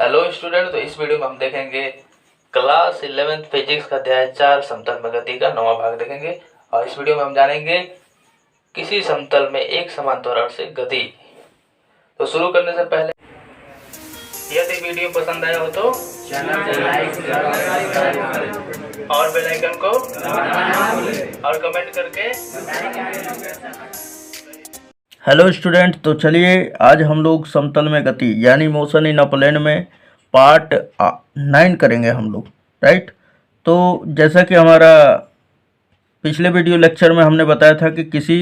Hello student, तो इस video में हम देखेंगे क्लास 11th फिजिक्स का अध्याय 4 समतल में गति का 9वां भाग देखेंगे। और इस वीडियो में हम जानेंगे किसी समतल में एक समान त्वरण से गति। तो शुरू करने से पहले यदि वीडियो पसंद आया हो तो चैनल को लाइक और बेल आइकन को और कमेंट करके। हेलो स्टूडेंट, तो चलिए आज हम लोग समतल में गति यानी मोशन इन अ प्लेन में पार्ट 9 करेंगे हम लोग, राइट। तो जैसा कि हमारा पिछले वीडियो लेक्चर में हमने बताया था कि किसी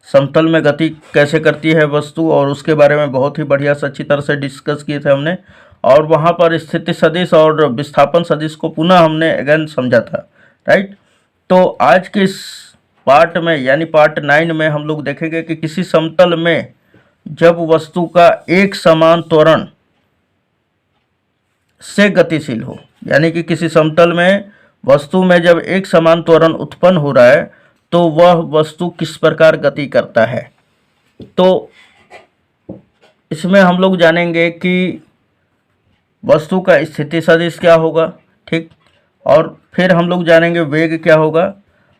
समतल में गति कैसे करती है वस्तु, और उसके बारे में बहुत ही बढ़िया से अच्छी तरह से डिस्कस किए थे हमने। और वहाँ पर स्थिति सदिश और विस्थापन सदिश को पुनः हमने अगेन समझा था, राइट। तो आज के इस पार्ट में यानी पार्ट 9 में हम लोग देखेंगे कि किसी समतल में जब वस्तु का एक समान त्वरण से गतिशील हो, यानी कि किसी समतल में वस्तु में जब एक समान त्वरण उत्पन्न हो रहा है तो वह वस्तु किस प्रकार गति करता है। तो इसमें हम लोग जानेंगे कि वस्तु का स्थिति सदिश क्या होगा, ठीक, और फिर हम लोग जानेंगे वेग क्या होगा।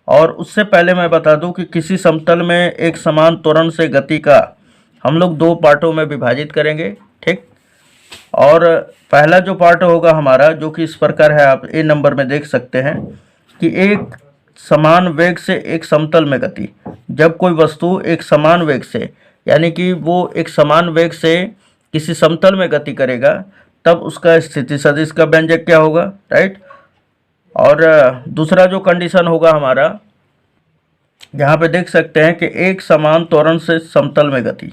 और उससे पहले मैं बता दूं कि किसी समतल में एक समान त्वरण से गति का हम लोग 2 पार्टों में विभाजित करेंगे, ठीक। और पहला जो पार्ट होगा हमारा, जो कि इस प्रकार है, आप ए नंबर में देख सकते हैं कि एक समान वेग से एक समतल में गति। जब कोई वस्तु एक समान वेग से, यानी कि वो एक समान वेग से किसी समतल में गति करेगा, तब उसका स्थिति सदिश का व्यंजक क्या होगा, राइट। और दूसरा जो कंडीशन होगा हमारा, यहाँ पे देख सकते हैं कि एक समान त्वरण से समतल में गति,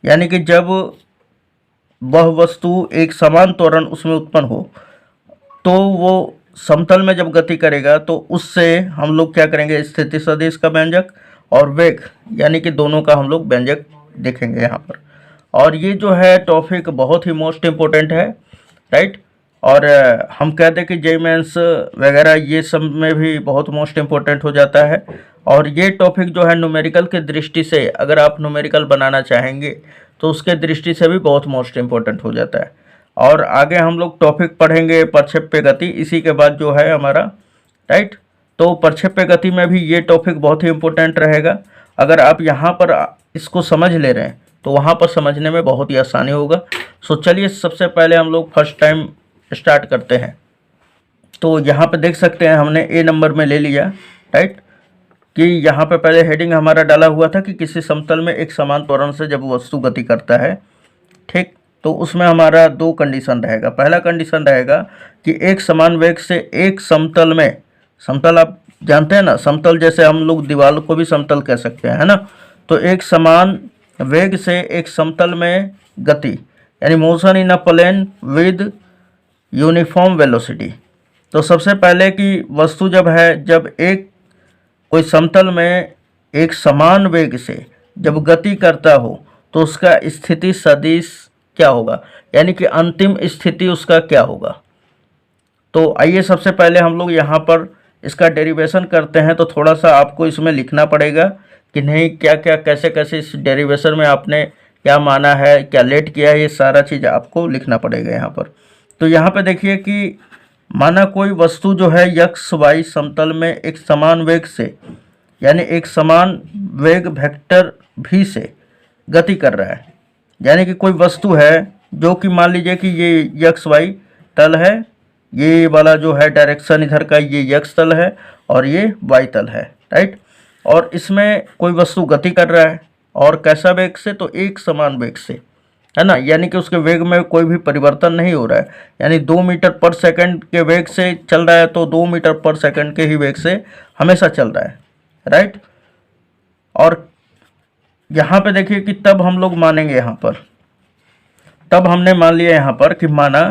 यानी कि जब वह वस्तु एक समान त्वरण उसमें उत्पन्न हो तो वो समतल में जब गति करेगा तो उससे हम लोग क्या करेंगे, स्थिति सदिश का व्यंजक और वेग, यानी कि दोनों का हम लोग व्यंजक देखेंगे यहाँ पर। और ये जो है टॉपिक बहुत ही मोस्ट इम्पोर्टेंट है, राइट। और हम कहते हैं कि जेईई मेंस वगैरह ये सब में भी बहुत मोस्ट इम्पोर्टेंट हो जाता है। और ये टॉपिक जो है न्यूमेरिकल की दृष्टि से, अगर आप न्यूमेरिकल बनाना चाहेंगे तो उसके दृष्टि से भी बहुत मोस्ट इम्पोर्टेंट हो जाता है। और आगे हम लोग टॉपिक पढ़ेंगे प्रक्षेप्य गति, इसी के बाद जो है हमारा, राइट। तो प्रक्षेप्य गति में भी ये टॉपिक बहुत ही इम्पोर्टेंट रहेगा। अगर आप यहाँ पर इसको समझ ले रहे हैं तो वहाँ पर समझने में बहुत ही आसानी होगा। सो चलिए सबसे पहले हम लोग फर्स्ट टाइम स्टार्ट करते हैं। तो यहाँ पे देख सकते हैं हमने ए नंबर में ले लिया, राइट, कि यहाँ पे पहले हेडिंग हमारा डाला हुआ था कि किसी समतल में एक समान त्वरण से जब वस्तु गति करता है, ठीक। तो उसमें हमारा 2 कंडीशन रहेगा। पहला कंडीशन रहेगा कि एक समान वेग से एक समतल में, समतल आप जानते हैं ना, समतल जैसे हम लोग दीवार को भी समतल कह सकते हैं, है ना। तो एक समान वेग से एक समतल में गति, यानी motion in a plane with uniform velocity. तो सबसे पहले कि वस्तु जब है, जब एक कोई समतल में एक समान वेग से जब गति करता हो तो उसका स्थिति सदिश क्या होगा, यानी कि अंतिम स्थिति उसका क्या होगा। तो आइए सबसे पहले हम लोग यहाँ पर इसका डेरिवेशन करते हैं। तो थोड़ा सा आपको इसमें लिखना पड़ेगा कि नहीं क्या क्या कैसे कैसे इस डेरिवेशन में आपने क्या माना है, क्या लेट किया है, ये सारा चीज़ आपको लिखना पड़ेगा यहाँ पर। तो यहाँ पे देखिए कि माना कोई वस्तु जो है एक्स वाई समतल में एक समान वेग से, यानी एक समान वेग वेक्टर भी से गति कर रहा है। यानी कि कोई वस्तु है जो कि मान लीजिए कि ये एक्स वाई तल है, ये वाला जो है डायरेक्शन इधर का ये एक्स तल है और ये वाई तल है, राइट। और इसमें कोई वस्तु गति कर रहा है, और कैसा वेग से, तो एक समान वेग से, है ना। यानी कि उसके वेग में कोई भी परिवर्तन नहीं हो रहा है, यानी 2 मीटर पर सेकंड के वेग से चल रहा है तो 2 मीटर पर सेकंड के ही वेग से हमेशा चल रहा है, राइट। और यहाँ पे देखिए कि तब हम लोग मानेंगे, यहाँ पर तब हमने मान लिया यहाँ पर कि माना,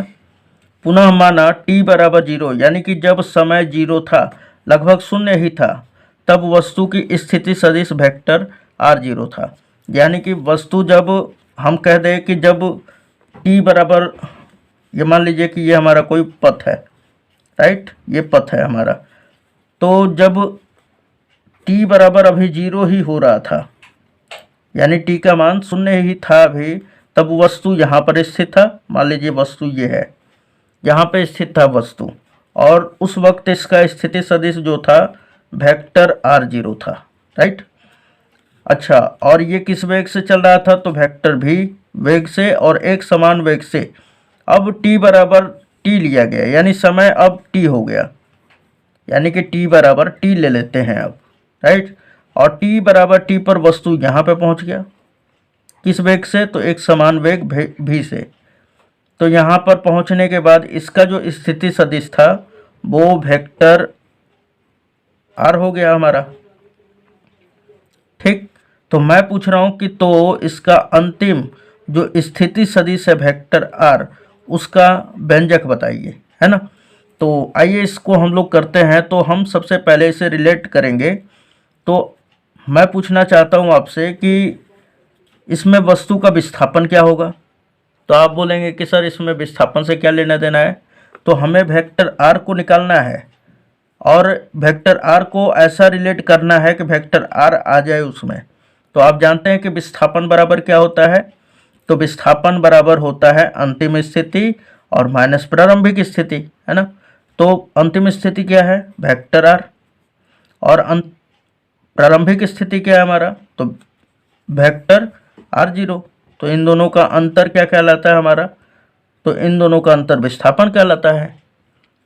पुनः माना t बराबर 0, यानी कि जब समय 0 था, लगभग शून्य ही था, तब वस्तु की स्थिति सदिश वेक्टर r0 था। यानी कि वस्तु जब हम कह दें कि जब t बराबर, ये मान लीजिए कि ये हमारा कोई पथ है, राइट, ये पथ है हमारा। तो जब t बराबर अभी 0 ही हो रहा था, यानी t का मान शून्य ही था अभी, तब वस्तु यहाँ पर स्थित था। मान लीजिए वस्तु ये है, यहाँ पे स्थित था वस्तु, और उस वक्त इसका स्थिति सदिश जो था वेक्टर r0 था, राइट। अच्छा, और ये किस वेग से चल रहा था? तो वेक्टर v वेग से और एक समान वेग से। अब t बराबर t लिया गया, यानी समय अब t हो गया, यानी कि t बराबर t ले लेते हैं अब, राइट। और t बराबर t पर वस्तु यहाँ पे पहुँच गया, किस वेग से? तो एक समान वेग v से। तो यहाँ पर पहुँचने के बाद इसका जो स्थिति सदिश था वो वेक्टर r हो गया हमारा, ठीक। तो मैं पूछ रहा हूँ कि तो इसका अंतिम जो स्थिति सदिश है वेक्टर r, उसका व्यंजक बताइए, है ना। तो आइए इसको हम लोग करते हैं। तो हम सबसे पहले इसे रिलेट करेंगे। तो मैं पूछना चाहता हूँ आपसे कि इसमें वस्तु का विस्थापन क्या होगा? तो आप बोलेंगे कि सर इसमें विस्थापन से क्या लेना देना है? तो हमें वेक्टर r को निकालना है और वेक्टर r को ऐसा रिलेट करना है कि वेक्टर r आ जाए उसमें। तो आप जानते हैं कि विस्थापन बराबर क्या होता है? तो विस्थापन बराबर होता है अंतिम स्थिति और माइनस प्रारंभिक स्थिति, है ना। तो अंतिम स्थिति क्या है? वेक्टर r, और प्रारंभिक स्थिति क्या है हमारा? तो वेक्टर r0। तो इन दोनों का अंतर क्या कहलाता है हमारा? तो इन दोनों का अंतर विस्थापन कहलाता है।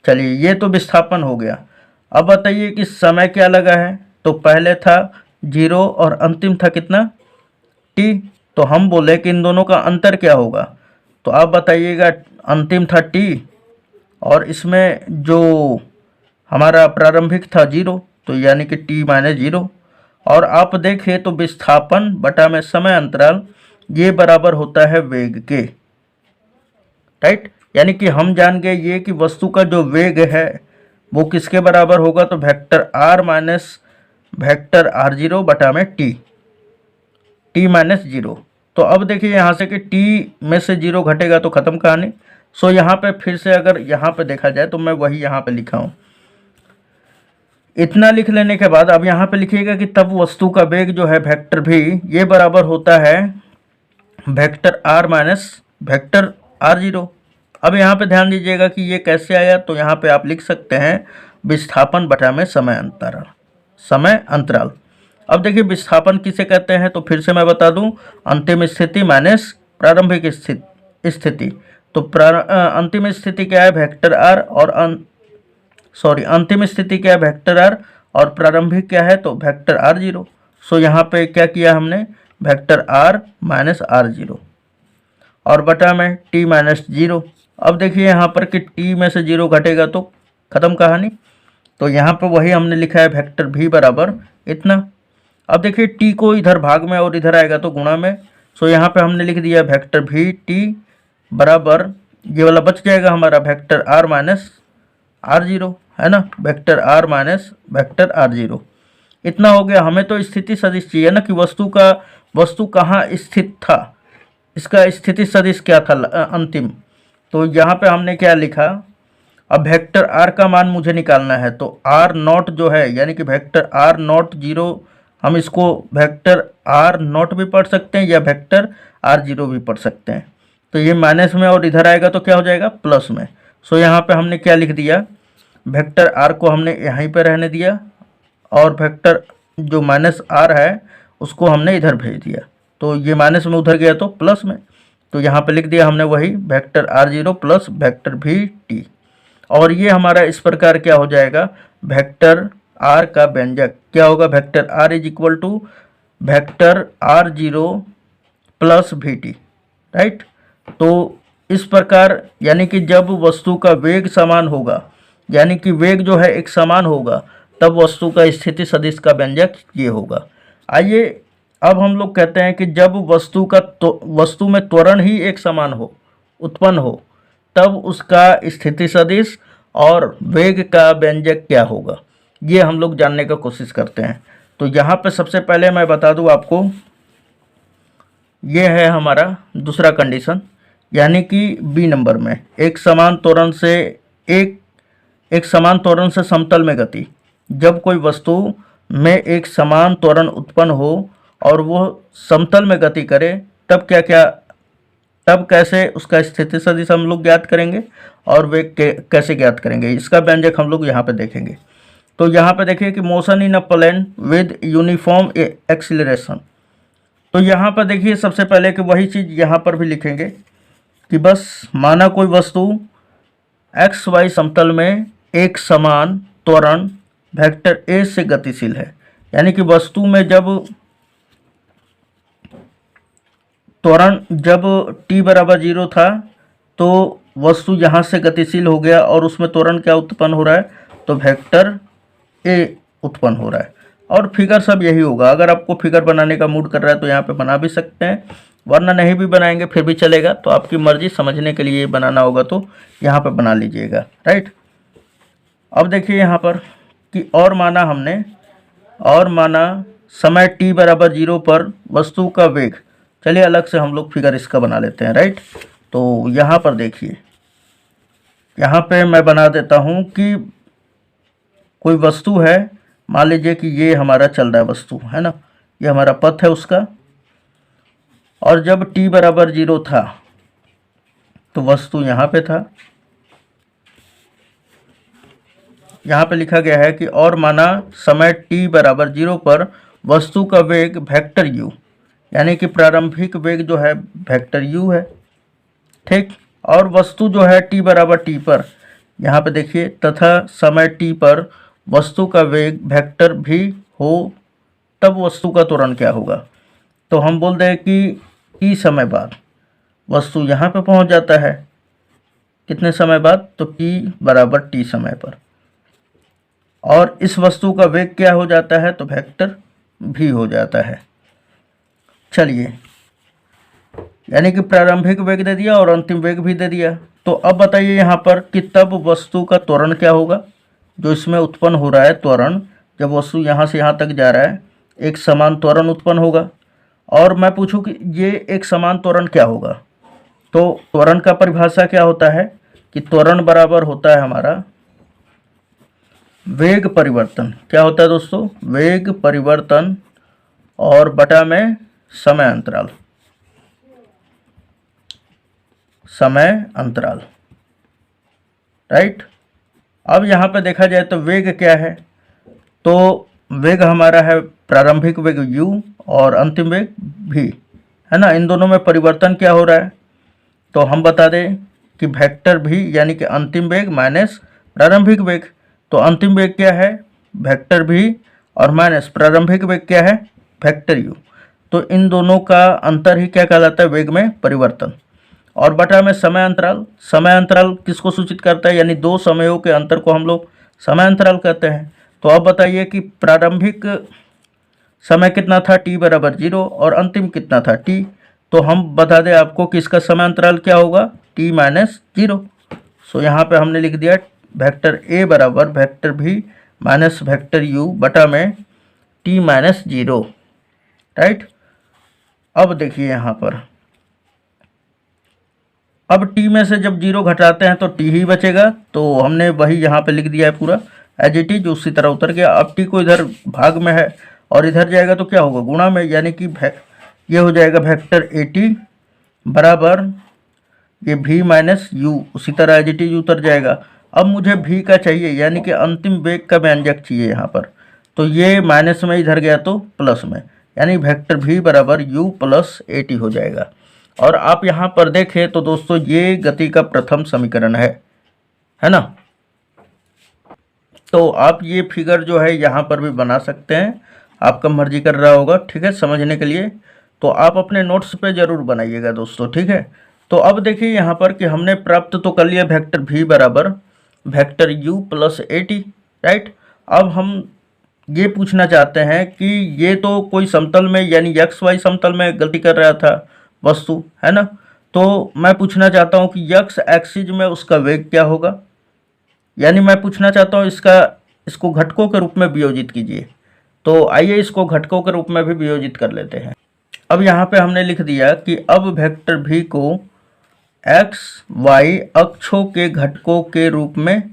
चलिए, ये तो विस्थापन हो गया। अब बताइए कि समय क्या लगा है? तो पहले था 0 और अंतिम था कितना? t। तो हम बोले कि इन दोनों का अंतर क्या होगा? तो आप बताइएगा, अंतिम था t और इसमें जो हमारा प्रारंभिक था 0, तो यानी कि t माइनस 0। और आप देखिए तो विस्थापन बटा में समय अंतराल ये बराबर होता है वेग के, राइट। यानी कि हम जान गए ये कि वस्तु का जो वेग है वो किसके बराबर होगा? तो vector r minus vector r0 बटा में t माइनस 0। तो अब देखिए यहाँ से कि t में से 0 घटेगा तो ख़त्म कहानी। सो यहाँ पे फिर से अगर यहाँ पे देखा जाए तो मैं वही यहाँ पे लिखा हूँ। इतना लिख लेने के बाद अब यहाँ पे लिखिएगा कि तब वस्तु का वेग जो है वेक्टर v ये बराबर होता है vector r minus vector r0। अब यहाँ पे ध्यान दीजिएगा कि ये कैसे आया। तो यहाँ पे आप लिख सकते हैं विस्थापन बटा में समय अंतराल। अब देखिए विस्थापन किसे कहते हैं? तो फिर से मैं बता दूं, अंतिम स्थिति माइनस प्रारंभिक स्थिति। तो अंतिम स्थिति क्या है? वेक्टर r, और अंतिम स्थिति क्या है? वेक्टर r, और प्रारंभिक क्या है? तो वेक्टर r0। सो यहाँ पे क्या किया हमने? वेक्टर r माइनस r0 और बटा में t माइनस 0। अब देखिए यहाँ पर कि t में से 0 घटेगा तो ख़त्म कहानी। तो यहाँ पर वही हमने लिखा है वेक्टर v बराबर इतना। अब देखिए t को इधर भाग में और इधर आएगा तो गुणा में। सो यहाँ पे हमने लिख दिया वेक्टर v t बराबर, ये वाला बच जाएगा हमारा वेक्टर r माइनस r0, है ना। Vector r minus vector r0 इतना हो गया। हमें तो स्थिति सदिश चाहिए ना कि वस्तु कहाँ स्थित था, इसका स्थिति सदिश क्या था अंतिम। तो यहाँ पे हमने क्या लिखा? अब वेक्टर r का मान मुझे निकालना है। तो r0 जो है यानी कि वेक्टर r0 0, हम इसको वेक्टर r0 भी पढ़ सकते हैं या वेक्टर r0 भी पढ़ सकते हैं। तो ये माइनस में और इधर आएगा तो क्या हो जाएगा? प्लस में। सो यहाँ पे हमने क्या लिख दिया? वेक्टर r को हमने यहीं पे रहने दिया और वेक्टर जो माइनस r है उसको हमने इधर भेज दिया। तो ये माइनस में उधर गया तो प्लस में। तो यहाँ पे लिख दिया हमने वही vector r0 plus vector v t। और ये हमारा इस प्रकार क्या हो जाएगा? वेक्टर r का व्यंजक क्या होगा? Vector r is equal to vector r0 plus vt, right. तो इस प्रकार यानी कि जब वस्तु का वेग समान होगा, यानी कि वेग जो है एक समान होगा, तब वस्तु का स्थिति सदिश का व्यंजक ये होगा। आइए अब हम लोग कहते हैं कि जब वस्तु में त्वरण ही एक समान हो, उत्पन्न हो, तब उसका स्थिति सदिश और वेग का व्यंजक क्या होगा, ये हम लोग जानने का कोशिश करते हैं। तो यहाँ पे सबसे पहले मैं बता दूँ आपको, ये है हमारा दूसरा कंडीशन, यानी कि बी नंबर में एक समान त्वरण से समतल में गति। जब कोई वस्तु में एक समान त्वरण उत्पन्न हो और वो समतल में गति करे, तब क्या क्या तब कैसे उसका स्थिति सदिश हम लोग ज्ञात करेंगे और वेग कैसे ज्ञात करेंगे, इसका व्यंजक हम लोग यहाँ पे देखेंगे। तो यहाँ पे देखिए कि motion in a plane with uniform acceleration. तो यहाँ पर देखिए सबसे पहले कि वही चीज़ यहाँ पर भी लिखेंगे कि बस माना कोई वस्तु एक्स वाई समतल में एक समान त्वरण वेक्टर ए से गतिशील है, यानी कि वस्तु में जब त्वरण जब t बराबर 0 था तो वस्तु यहाँ से गतिशील हो गया और उसमें त्वरण क्या उत्पन्न हो रहा है, तो वेक्टर ए उत्पन्न हो रहा है। और फिगर सब यही होगा। अगर आपको फिगर बनाने का मूड कर रहा है तो यहाँ पे बना भी सकते हैं, वरना नहीं भी बनाएंगे फिर भी चलेगा। तो आपकी मर्जी, समझने के लिए बनाना होगा तो यहाँ पे बना लीजिएगा, राइट। अब देखिए यहाँ पर कि और माना समय t बराबर 0 पर वस्तु का वेग। चलिए अलग से हम लोग फिगर इसका बना लेते हैं, राइट। तो यहाँ पर देखिए, यहाँ पे मैं बना देता हूँ कि कोई वस्तु है, मान लीजिए कि ये हमारा चल रहा है वस्तु, है ना, ये हमारा पथ है उसका। और जब t बराबर 0 था तो वस्तु यहाँ पे था। यहाँ पे लिखा गया है कि और माना समय t बराबर 0 पर वस्तु का वेग वेक्टर u, यानी कि प्रारंभिक वेग जो है वेक्टर u है, ठीक। और वस्तु जो है t बराबर t पर, यहाँ पे देखिए, तथा समय t पर वस्तु का वेग वेक्टर भी हो, तब वस्तु का त्वरण क्या होगा। तो हम बोल दें कि t समय बाद वस्तु यहाँ पे पहुँच जाता है। कितने समय बाद, तो t बराबर t समय पर। और इस वस्तु का वेग क्या हो जाता है, तो वेक्टर भी हो जाता है। चलिए, यानी कि प्रारंभिक वेग दे दिया और अंतिम वेग भी दे दिया। तो अब बताइए यहाँ पर कि तब वस्तु का त्वरण क्या होगा, जो इसमें उत्पन्न हो रहा है त्वरण, जब वस्तु यहाँ से यहाँ तक जा रहा है एक समान त्वरण उत्पन्न होगा। और मैं पूछूं कि ये एक समान त्वरण क्या होगा, तो त्वरण का परिभाषा क्या होता है कि त्वरण बराबर होता है हमारा वेग परिवर्तन। क्या होता है दोस्तों, वेग परिवर्तन और बटा में समय अंतराल, राइट। अब यहाँ पे देखा जाए तो वेग क्या है, तो वेग हमारा है प्रारंभिक वेग u और अंतिम वेग v, है ना। इन दोनों में परिवर्तन क्या हो रहा है, तो हम बता दें कि वेक्टर v यानी कि अंतिम वेग माइनस प्रारंभिक वेग। तो अंतिम वेग क्या है, वेक्टर v, और माइनस प्रारंभिक वेग क्या है, वेक्टर u। तो इन दोनों का अंतर ही क्या कहलाता है, वेग में परिवर्तन। और बटा में समय अंतराल किसको सूचित करता है, यानी दो समयों के अंतर को हम लोग समय अंतराल कहते हैं। तो अब बताइए कि प्रारंभिक समय कितना था, t बराबर 0, और अंतिम कितना था, t। तो हम बता दें आपको कि इसका समय अंतराल क्या होगा, t माइनस 0। सो यहाँ पे हमने लिख दिया वेक्टर a बराबर vector v minus vector u बटा में t माइनस 0, राइट। अब देखिए यहाँ पर, अब t में से जब 0 घटाते हैं तो t ही बचेगा। तो हमने वही यहाँ पे लिख दिया है पूरा एज इट इज, उसी तरह उतर गया। अब t को इधर भाग में है और इधर जाएगा तो क्या होगा, गुणा में, यानी कि ये हो जाएगा वेक्टर at बराबर ये v माइनस u, उसी तरह एज इट इज उतर जाएगा। अब मुझे v का चाहिए, यानी कि अंतिम वेग का व्यंजक चाहिए यहाँ पर। तो ये माइनस में इधर गया तो प्लस में, यानी वेक्टर v बराबर u प्लस at हो जाएगा। और आप यहाँ पर देखें तो दोस्तों ये गति का प्रथम समीकरण है ना। तो आप ये फिगर जो है यहाँ पर भी बना सकते हैं, आपका मर्जी कर रहा होगा, ठीक है, समझने के लिए। तो आप अपने नोट्स पे ज़रूर बनाइएगा दोस्तों, ठीक है। तो अब देखिए यहाँ पर कि हमने प्राप्त तो कर लिया वेक्टर v बराबर vector u plus at, right. अब हम ये पूछना चाहते हैं कि ये तो कोई समतल में, यानी एक्स वाई समतल में गति कर रहा था वस्तु, है ना। तो मैं पूछना चाहता हूँ कि एक्स एक्सिस में उसका वेग क्या होगा, यानी मैं पूछना चाहता हूँ इसको घटकों के रूप में वियोजित कीजिए। तो आइए इसको घटकों के रूप में भी वियोजित कर लेते हैं। अब यहाँ पे हमने लिख दिया कि अब वेक्टर v को x y अक्षों के घटकों के रूप में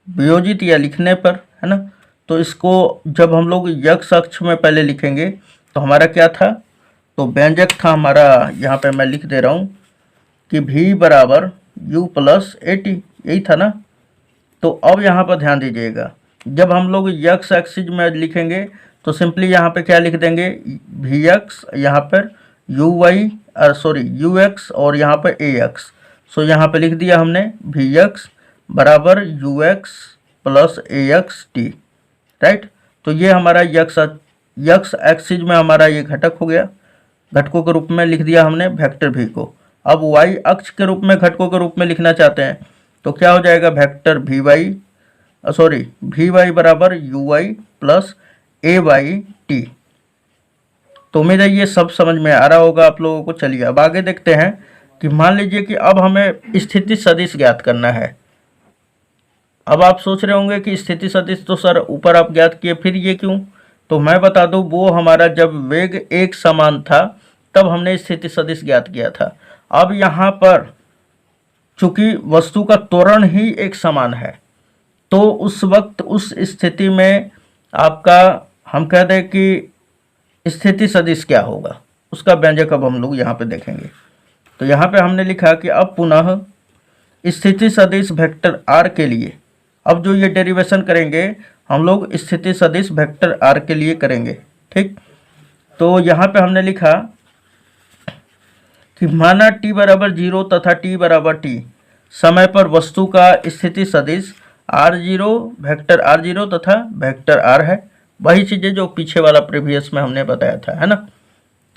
वियोजित या लिखने पर, है ना। तो इसको जब हम लोग x अक्ष में पहले लिखेंगे तो हमारा क्या था, तो व्यंजक था हमारा, यहाँ पे मैं लिख दे रहा हूँ कि v बराबर u प्लस ए टी, यही था ना। तो अब यहाँ पर ध्यान दीजिएगा, जब हम लोग यक्स एक्सिस में लिखेंगे तो सिंपली यहाँ पे क्या लिख देंगे, वी एक्स, यहाँ पर U Y sorry U X और यहाँ पर ए एक्स। सो यहाँ पे लिख दिया हमने वी एक्स बराबर you x plus A x T, right. तो ये हमारा यक्स एक्सिस में हमारा ये घटक हो गया, घटकों के रूप में लिख दिया हमने वेक्टर भी को। अब वाई अक्ष के रूप में घटकों के रूप में लिखना चाहते हैं तो क्या हो जाएगा, vector v y v y बराबर u y plus a y t. तो उम्मीद है ये सब समझ में आ रहा होगा आप लोगों को। चलिए अब आगे देखते हैं कि मान लीजिए कि अब हमें स्थिति सदिश ज्ञात करना है। अब आप सोच रहे होंगे कि स्थिति सदिश तो सर ऊपर आप ज्ञात किए, फिर ये क्यों? तो मैं बता दूं, वो हमारा जब वेग एक समान था तब हमने स्थिति सदिश ज्ञात किया था। अब यहाँ पर चूंकि वस्तु का त्वरण ही एक समान है तो उस वक्त उस स्थिति में आपका हम कह दें कि स्थिति सदिश क्या होगा, उसका व्यंजक अब हम लोग यहाँ पे देखेंगे। तो यहाँ पे हमने लिखा कि अब पुनः स्थिति सदिश वेक्टर आर के लिए, अब जो ये डेरिवेशन करेंगे हम लोग स्थिति सदिश वेक्टर आर के लिए करेंगे, ठीक। तो यहाँ पे हमने लिखा कि माना t बराबर 0 तथा t बराबर t समय पर वस्तु का स्थिति सदिश r0 वेक्टर r0 तथा वेक्टर r है। वही चीज़ें जो पीछे वाला प्रीवियस में हमने बताया था, है ना,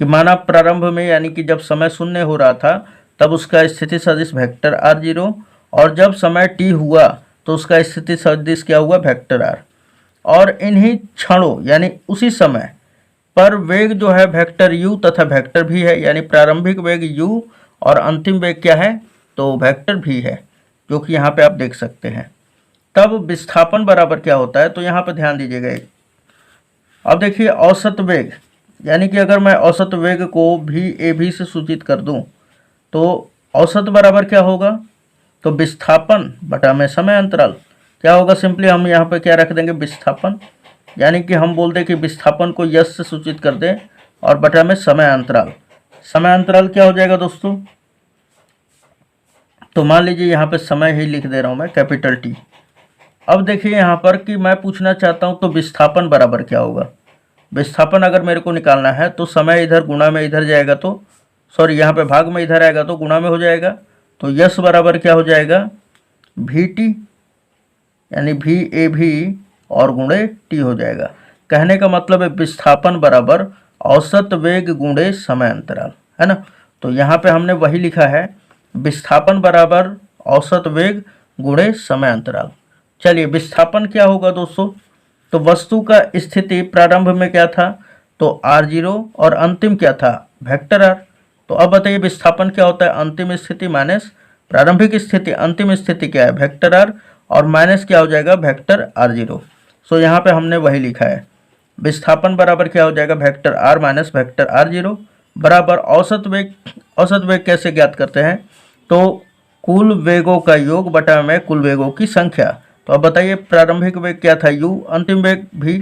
कि माना प्रारंभ में यानी कि जब समय शून्य हो रहा था तब उसका स्थिति सदिश वेक्टर r0 और जब समय t हुआ तो उसका स्थिति सदिश क्या हुआ, वेक्टर r। और इन्हीं क्षणों यानी उसी समय पर वेग जो है वेक्टर u तथा वेक्टर भी है, यानी प्रारंभिक वेग u और अंतिम वेग क्या है, तो वेक्टर भी है, जो कि यहाँ पे आप देख सकते हैं। तब विस्थापन बराबर क्या होता है, तो यहाँ पे ध्यान दीजिएगा। अब देखिए औसत वेग, यानी कि अगर मैं औसत वेग को भी ए भी से सूचित कर दूं तो औसत बराबर क्या होगा, तो विस्थापन बटा में समय अंतराल क्या होगा। सिंपली हम यहाँ पे क्या रख देंगे, विस्थापन, यानी कि हम बोल दें कि विस्थापन को यश से सूचित कर दें और बटा में समय अंतराल। समय अंतराल क्या हो जाएगा दोस्तों, तो मान लीजिए यहाँ पे समय ही लिख दे रहा हूँ मैं, कैपिटल टी। अब देखिए यहाँ पर कि मैं पूछना चाहता हूँ तो विस्थापन बराबर क्या होगा। विस्थापन अगर मेरे को निकालना है तो समय इधर गुणा में इधर जाएगा, तो सॉरी यहाँ पे भाग में इधर आएगा तो गुणा में हो जाएगा। तो यश बराबर क्या हो जाएगा, वी टी, यानी वी ए भी और गुणे टी हो जाएगा। कहने का मतलब है विस्थापन बराबर औसत वेग गुणे समय अंतराल, है ना। तो यहाँ पे हमने वही लिखा है, विस्थापन बराबर औसत वेग गुणे समय अंतराल। चलिए विस्थापन क्या होगा दोस्तों, तो वस्तु का स्थिति प्रारंभ में क्या था, तो r0 और अंतिम क्या था, वेक्टर r। तो अब बताइए विस्थापन क्या होता है, अंतिम स्थिति माइनस प्रारंभिक स्थिति, अंतिम स्थिति क्या है, वेक्टर r, और माइनस क्या हो जाएगा, वेक्टर r0। सो यहाँ पे हमने वही लिखा है, विस्थापन बराबर क्या हो जाएगा, vector r minus vector r0 बराबर औसत वेग। औसत वेग कैसे ज्ञात करते हैं, तो कुल वेगों का योग बटा में कुल वेगों की संख्या। तो अब बताइए प्रारंभिक वेग क्या था u, अंतिम वेग भी,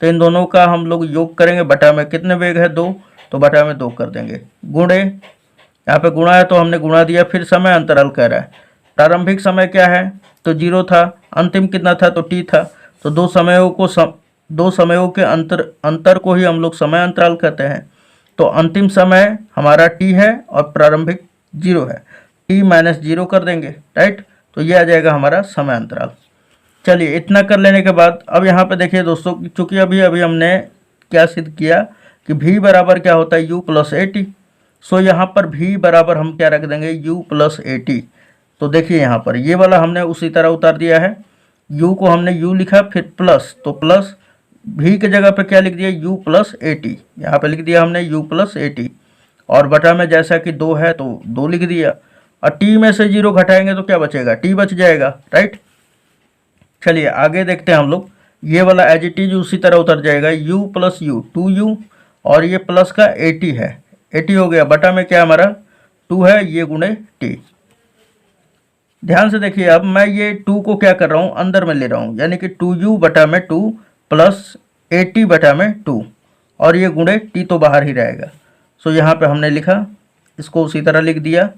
तो इन दोनों का हम लोग योग करेंगे, बटा में कितने वेग है 2, तो बटा में 2 कर देंगे, गुणे, यहाँ पे गुणा है तो हमने गुणा दिया। फिर समय अंतराल कह रहा है, प्रारंभिक समय क्या है, तो 0 था, अंतिम कितना था, तो t था। तो दो समयों के अंतर को ही हम लोग समय अंतराल कहते हैं। तो अंतिम समय हमारा t है और प्रारंभिक 0 है, t माइनस 0 कर देंगे, राइट। तो ये आ जाएगा हमारा समय अंतराल। चलिए इतना कर लेने के बाद अब यहाँ पे देखिए दोस्तों, चूंकि अभी हमने क्या सिद्ध किया कि v बराबर क्या होता है, u प्लस ए टी। सो यहाँ पर v बराबर हम क्या रख देंगे, u प्लस ए टी। तो देखिए यहाँ पर ये वाला हमने उसी तरह उतार दिया है, u को हमने u लिखा, फिर प्लस, तो प्लस v के जगह पे क्या लिख दिया, u प्लस ए टी, यहाँ पे लिख दिया हमने u प्लस ए टी, और बटा में जैसा कि 2 है तो 2 लिख दिया। और t में से 0 घटाएंगे तो क्या बचेगा, t बच जाएगा, राइट। चलिए आगे देखते हैं हम लोग, ये वाला एज इट इज उसी तरह उतर जाएगा, u प्लस यू 2u, और ये प्लस का 80 है, 80 हो गया, बटा में क्या हमारा 2 है, ये गुणे t। ध्यान से देखिए, अब मैं ये 2 को क्या कर रहा हूँ, अंदर में ले रहा हूँ, यानी कि 2u बटा में 2 प्लस 80 बटा में 2, और ये गुणे t तो बाहर ही रहेगा। सो यहाँ पे हमने लिखा, इसको उसी तरह लिख दिया,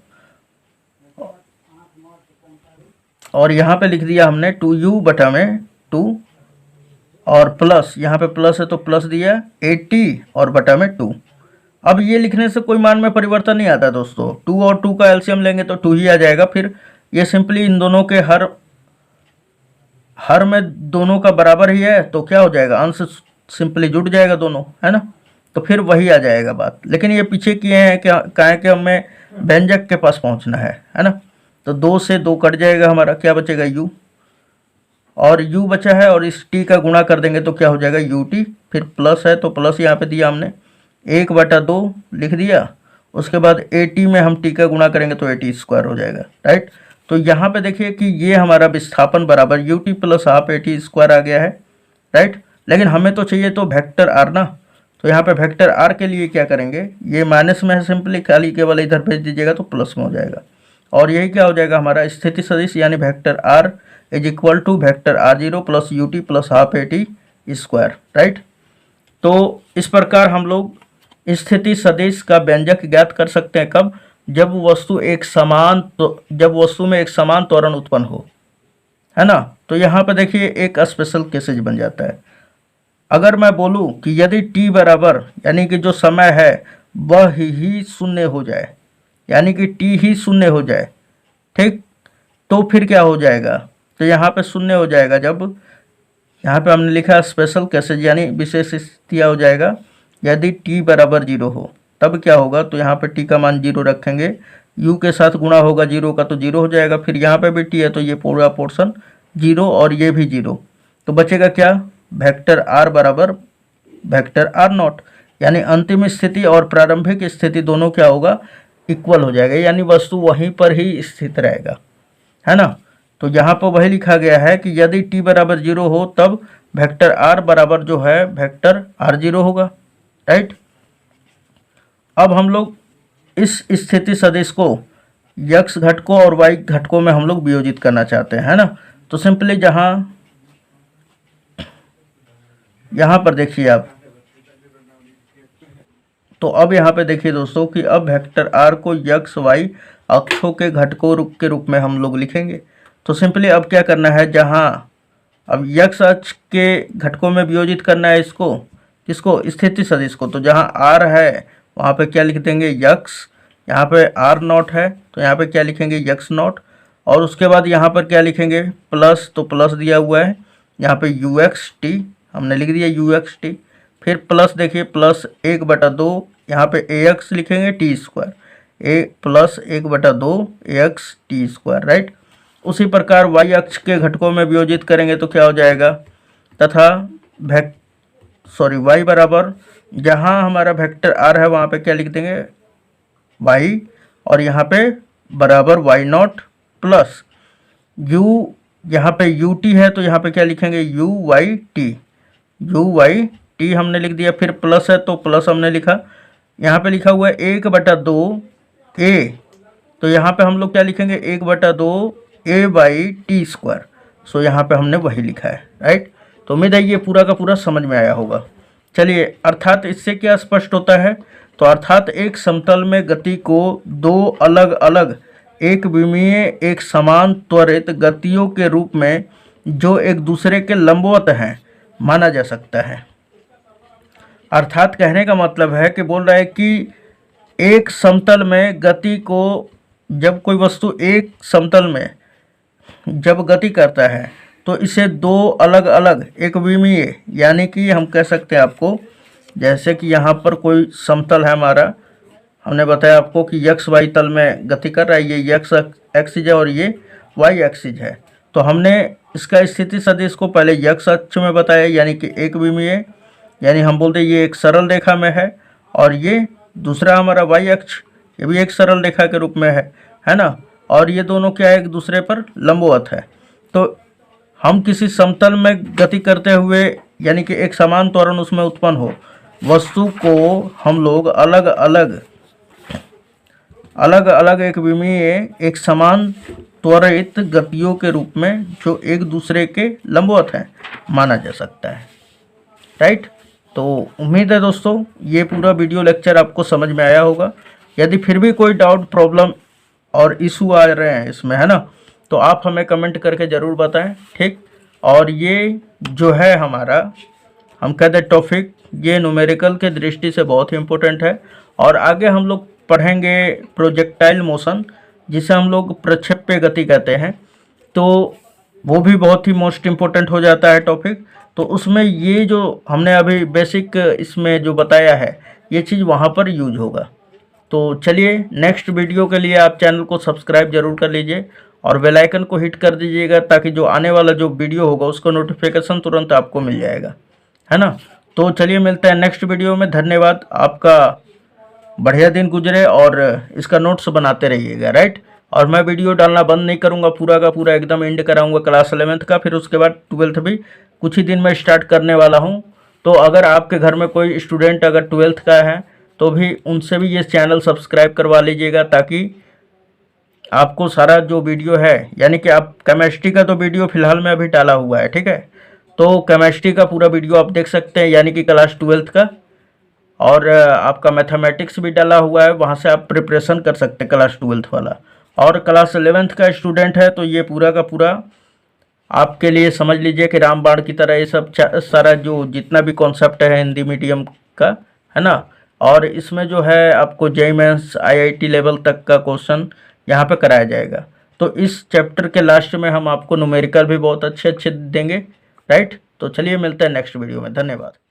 और यहाँ पे लिख दिया हमने 2u बटा में 2 और प्लस, यहाँ पे प्लस है तो प्लस दिया 80 और बटा में 2। अब ये लिखने से कोई मान में परिवर्तन नहीं आता दोस्तों, 2 और 2 का एलसीएम लेंगे तो 2 ही आ जाएगा। फिर ये सिंपली इन दोनों के हर में दोनों का बराबर ही है तो क्या हो जाएगा, अंश सिंपली जुड़ जाएगा दोनों, है ना, तो फिर वही आ जाएगा बात। लेकिन ये पीछे किए हैं क्या, कहें कि हमें व्यंजक के पास पहुंचना है ना, तो 2 से 2 कट जाएगा, हमारा क्या बचेगा u, और u बचा है और इस t का गुणा कर देंगे तो क्या हो जाएगा ut। फिर प्लस है तो प्लस यहाँ पे दिया हमने 1/2 लिख दिया, उसके बाद 80 में हम t का गुणा करेंगे तो 80 स्क्वायर हो जाएगा, राइट। तो यहाँ पे देखिए कि ये हमारा विस्थापन बराबर ut प्लस हाफ 80 स्क्वायर आ गया है, राइट। लेकिन हमें तो चाहिए तो वेक्टर r ना, तो यहाँ पे वेक्टर r के लिए क्या करेंगे, ये माइनस में है सिंपली, खाली केवल इधर भेज दीजिएगा तो प्लस में हो जाएगा। और यही क्या हो जाएगा हमारा स्थिति सदिश, यानी vector r is equal to vector r0 plus ut plus half 80 square, right. तो इस प्रकार हम लोग स्थिति सदिश का व्यंजक ज्ञात कर सकते हैं, कब, जब वस्तु में एक समान त्वरण उत्पन्न हो, है ना। तो यहाँ पे देखिए एक स्पेशल केसेज बन जाता है। अगर मैं बोलूँ कि यदि t बराबर, यानी कि जो समय है वह ही शून्य हो जाए, यानी कि t ही शून्य हो जाए, ठीक, तो फिर क्या हो जाएगा, तो यहाँ पे शून्य हो जाएगा जब, यहाँ पे हमने लिखा स्पेशल केसेज, यानी विशेष स्थिति हो जाएगा यदि t बराबर 0 हो, तब क्या होगा, तो यहाँ पे t का मान 0 रखेंगे, u के साथ गुणा होगा 0 का तो 0 हो जाएगा, फिर यहाँ पे भी t है तो ये पूरा पोर्शन 0 और ये भी 0, तो बचेगा क्या, वेक्टर r बराबर वेक्टर r0, यानी अंतिम स्थिति और प्रारंभिक स्थिति दोनों क्या होगा, इक्वल हो जाएगा, यानी वस्तु वहीं पर ही स्थित रहेगा, है ना। तो यहाँ पर वही लिखा गया है कि यदि t बराबर 0 हो तब वेक्टर r बराबर जो है वेक्टर r0 होगा, राइट। अब हम लोग इस स्थिति सदिश को x घटकों और y घटकों में हम लोग वियोजित करना चाहते हैं, है ना। तो सिंपली यहाँ पर देखिए आप, तो अब यहाँ पे देखिए दोस्तों कि अब वेक्टर r को x y अक्षों के घटकों के रूप में हम लोग लिखेंगे। तो सिंपली अब क्या करना है, जहाँ अब x अक्ष के घटकों में वियोजित करना है इसको, किसको, स्थिति सदिश को, तो जहाँ r है वहाँ पे क्या लिख देंगे x, यहाँ पे r0 है तो यहाँ पे क्या लिखेंगे x0, और उसके बाद यहाँ पर क्या लिखेंगे प्लस, तो प्लस दिया हुआ है, यहाँ पे uxt हमने लिख दिया uxt, फिर प्लस देखिए प्लस 1/2, यहाँ पे ax लिखेंगे t square, plus 1/2 ax t square, right. उसी प्रकार y अक्ष के घटकों में वियोजित करेंगे तो क्या हो जाएगा, तथा y बराबर, जहाँ हमारा वेक्टर r है वहाँ पे क्या लिख देंगे y, और यहाँ पे बराबर y0 प्लस u, यहाँ पे ut है तो यहाँ पे क्या लिखेंगे uyt हमने लिख दिया, फिर प्लस है तो प्लस हमने लिखा, यहाँ पे लिखा हुआ है 1/2 a, तो यहाँ पे हम लोग क्या लिखेंगे 1/2 a/t स्क्वायर, सो यहाँ पे हमने वही लिखा है, राइट। तो उम्मीद है ये पूरा का पूरा समझ में आया होगा। चलिए, अर्थात इससे क्या स्पष्ट होता है, तो अर्थात एक समतल में गति को दो अलग अलग एक विमीय एक समान त्वरित गतियों के रूप में जो एक दूसरे के लंबवत हैं माना जा सकता है। अर्थात कहने का मतलब है कि बोल रहा है कि एक समतल में गति को, जब कोई वस्तु एक समतल में जब गति करता है तो इसे दो अलग अलग एक विमीय, यानी कि हम कह सकते हैं आपको, जैसे कि यहाँ पर कोई समतल है हमारा, हमने बताया आपको कि एक्स वाई तल में गति कर रहा है, ये एक्स एक्सिज है और ये वाई एक्सिज है। तो हमने इसका स्थिति सदिश को पहले एक्स अक्ष में बताया, यानी कि एक विमीय, यानी हम बोलते हैं ये एक सरल रेखा में है, और ये दूसरा हमारा वाई अक्ष, ये भी एक सरल रेखा के रूप में है ना, और ये दोनों क्या है, एक दूसरे पर लंबवत है। तो हम किसी समतल में गति करते हुए, यानी कि एक समान त्वरण उसमें उत्पन्न हो, वस्तु को हम लोग अलग अलग एक विमीय एक समान त्वरित गतियों के रूप में जो एक दूसरे के लंबवत हैं माना जा सकता है, राइट। तो उम्मीद है दोस्तों ये पूरा वीडियो लेक्चर आपको समझ में आया होगा। यदि फिर भी कोई डाउट प्रॉब्लम और इशू आ रहे हैं इसमें, है ना। तो आप हमें कमेंट करके ज़रूर बताएं, ठीक। और ये जो है हमारा, हम कहते हैं टॉपिक, ये न्यूमेरिकल के दृष्टि से बहुत ही इम्पोर्टेंट है। और आगे हम लोग पढ़ेंगे प्रोजेक्टाइल मोशन, जिसे हम लोग प्रक्षेप्य गति कहते हैं। तो वो भी बहुत ही मोस्ट इम्पोर्टेंट हो जाता है टॉपिक। तो उसमें ये जो हमने अभी बेसिक इसमें जो बताया है, ये चीज़ वहाँ पर यूज होगा। तो चलिए, नेक्स्ट वीडियो के लिए आप चैनल को सब्सक्राइब जरूर कर लीजिए और बेल आइकन को हिट कर दीजिएगा, ताकि जो आने वाला जो वीडियो होगा उसका नोटिफिकेशन तुरंत आपको मिल जाएगा, है ना। तो चलिए, मिलते हैं नेक्स्ट वीडियो में। धन्यवाद, आपका बढ़िया दिन गुजरे और इसका नोट्स बनाते रहिएगा, राइट। और मैं वीडियो डालना बंद नहीं करूँगा, पूरा का पूरा एकदम एंड कराऊँगा क्लास 11th का, फिर उसके बाद 12th भी कुछ ही दिन में स्टार्ट करने वाला हूँ। तो अगर आपके घर में कोई स्टूडेंट अगर 12th का है तो भी उनसे भी ये चैनल सब्सक्राइब करवा लीजिएगा, ताकि आपको सारा जो वीडियो है, यानी कि आप केमिस्ट्री का तो वीडियो फिलहाल में अभी डाला हुआ है, ठीक है। तो केमिस्ट्री का पूरा वीडियो आप देख सकते हैं, यानी कि क्लास 12th का। और आपका मैथमेटिक्स भी डाला हुआ है, वहाँ से आप प्रिपरेशन कर सकते हैं क्लास 12th वाला। और क्लास 11th का स्टूडेंट है तो ये पूरा का पूरा आपके लिए समझ लीजिए कि रामबाण की तरह ये सब सारा जो जितना भी कॉन्सेप्ट है हिंदी मीडियम का, है ना। और इसमें जो है आपको जेईई मेंस IIT लेवल तक का क्वेश्चन यहाँ पे कराया जाएगा। तो इस चैप्टर के लास्ट में हम आपको न्यूमेरिकल भी बहुत अच्छे अच्छे देंगे, राइट। तो चलिए, मिलते हैं नेक्स्ट वीडियो में। धन्यवाद।